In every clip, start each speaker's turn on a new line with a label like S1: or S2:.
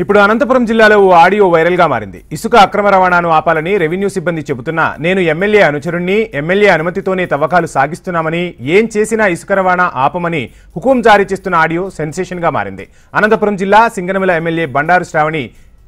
S1: ఇప్పుడు అనంతపురం జిల్లాలో ఓ audio viral గా మారింది. ఇసుక అక్రమ రవాణాను ఆపాలని రెవెన్యూ సిబ్బంది చెబుతున్నా నేను ఎమ్మెల్యే అనుచరుణ్ణి, ఎమ్మెల్యే అనుమతితోనే తవ్వకాలు సాగిస్తున్నామని, ఏం చేసినా ఇసుక రవాణా ఆపమని హుకుం జారీ చేస్తున్న ఆడియో సెన్సేషన్ గా మారింది. అనంతపురం జిల్లా సింగనమల ఎమ్మెల్యే బండారు శ్రావణి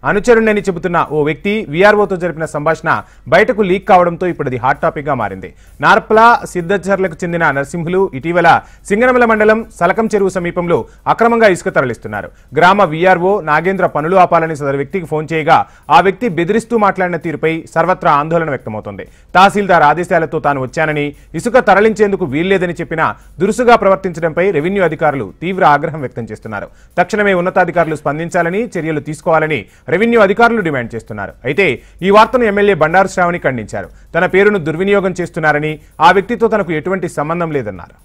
S1: అనుచరుణ్ణని చెబుతున్న ఓ వ్యక్తి వీఆర్ఓతో జరిపిన సంభాషణ బయటకు లీక్ కావడంతో ఇప్పుడు అది హాట్ టాపిక్ గా మారింది. నార్పల సిద్ధచర్లకు చెందిన నరసింహులు ఇటీవల సింగనమల మండలం సలకం చెరువు సమీపంలో అక్రమంగా ఇసుక తరలిస్తున్నారు. గ్రామ వీఆర్ఓ నాగేంద్ర పనులు ఆపాలని సదరు వ్యక్తికి ఫోన్ చేయగా ఆ వ్యక్తి బెదిరిస్తూ మాట్లాడిన తీరుపై సర్వత్రా ఆందోళన వ్యక్తమవుతోంది. తహసీల్దార్ ఆదేశాలతో తాను వచ్చానని, ఇసుక తరలించేందుకు వీల్లేదని చెప్పినా దురుసుగా ప్రవర్తించడంపై రెవెన్యూ అధికారులు తీవ్ర ఆగ్రహం వ్యక్తం చేస్తున్నారు. తక్షణమే ఉన్నతాధికారులు స్పందించాలని, చర్యలు తీసుకోవాలని రెవెన్యూ అధికారులు డిమాండ్ చేస్తున్నారు. అయితే ఈ వార్తను ఎమ్మెల్యే బండారు శ్రావణి ఖండించారు. తన పేరును దుర్వినియోగం చేస్తున్నారని, ఆ వ్యక్తితో తనకు ఎటువంటి సంబంధం లేదన్నారు.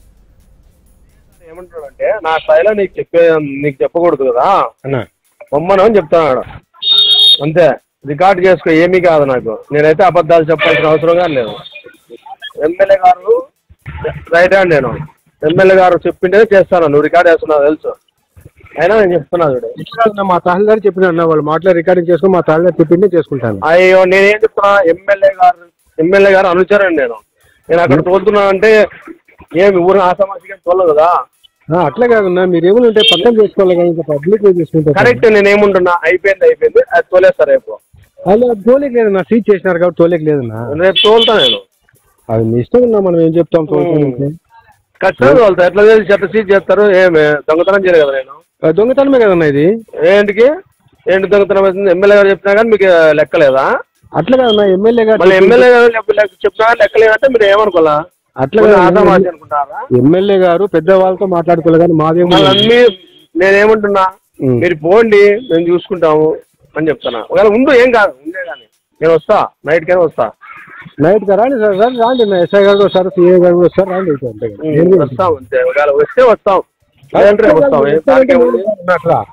S2: ఏమంటాడంటే నా స్థాయిలో నీకు చెప్పకూడదు కదా బొమ్మను అని చెప్తున్నాడు. అంతే, రికార్డ్ చేసుకో, ఏమీ కాదు నాకు. నేనైతే అబద్ధాలు చెప్పాల్సిన అవసరం కానీ లేదు. ఎమ్మెల్యే గారు రైట్ హ్యాండ్, నేను ఎమ్మెల్యే గారు చెప్పిండే చేస్తాను. నువ్వు రికార్డ్ చేస్తున్నావు తెలుసు, అయినా నేను చెప్తున్నా.
S3: మా తహసీల్దార్ చెప్పిన వాళ్ళు మాట్లాడి రికార్డింగ్ చేసుకుని మా తహసీల్దార్ చెప్పిందే చేసుకుంటాను.
S2: అయ్యో నేనేం చెప్తున్నా, ఎమ్మెల్యే గారు అనుచరండి. నేను అక్కడ తోలుతున్నానంటే ఏమి ఊరు ఆసామాసిగా తోలదు కదా.
S3: అట్లా కాదన్నా, మీరు ఏమైనా పక్కన చేసుకోవాలి కానీ పబ్లిక్ చేసుకుంటారు.
S2: కరెక్ట్, నేనేముంటున్నా అయిపోయింది, అది తోలేస్తారు రేపు.
S3: అలా తోలేక లేదన్నా, సీజ్ చేసినారు కాబట్టి తోలేక లేదన్నా.
S2: రేపు తోలుతా నేను.
S3: అది మీ ఇష్టం ఉన్నా, మనం ఏం చెప్తాం.
S2: ఖచ్చితంగా తోలుతా. ఎట్లా చేసి చెత్త సీజ్ చేస్తారు, ఏమి దొంగతనం చేయలేదు కదా. నేను
S3: దొంగతనమే కదన్నా ఇది.
S2: ఏంటి దొంగతనం అవుతుంది? ఎమ్మెల్యే గారు చెప్పినా కానీ మీకు లెక్కలేదా?
S3: అట్లా కదన్నా, ఎమ్మెల్యే గారు
S2: చెప్పినా కానీ లెక్కలేదంటే మీరు ఏమనుకోవాలా?
S3: అట్లా
S2: అనుకుంటారా?
S3: ఎమ్మెల్యే గారు పెద్ద వాళ్ళతో మాట్లాడుకోలేదు కానీ మాదేమో.
S2: నేనేమంటున్నా, మీరు పోండి, మేము చూసుకుంటాము అని చెప్తున్నా. ఒకవేళ ఉండు, ఏం కాదు, ఉండే కానీ నేను వస్తా, నైట్ కైనా వస్తా.
S3: నైట్ గా రాండి సార్, రాండి. ఎస్ఐ గారు వస్తారు, సిఐ గారు వస్తారు, రాండి.
S2: వస్తాం అంతే. ఒకవేళ వస్తే వస్తాం, వస్తాం.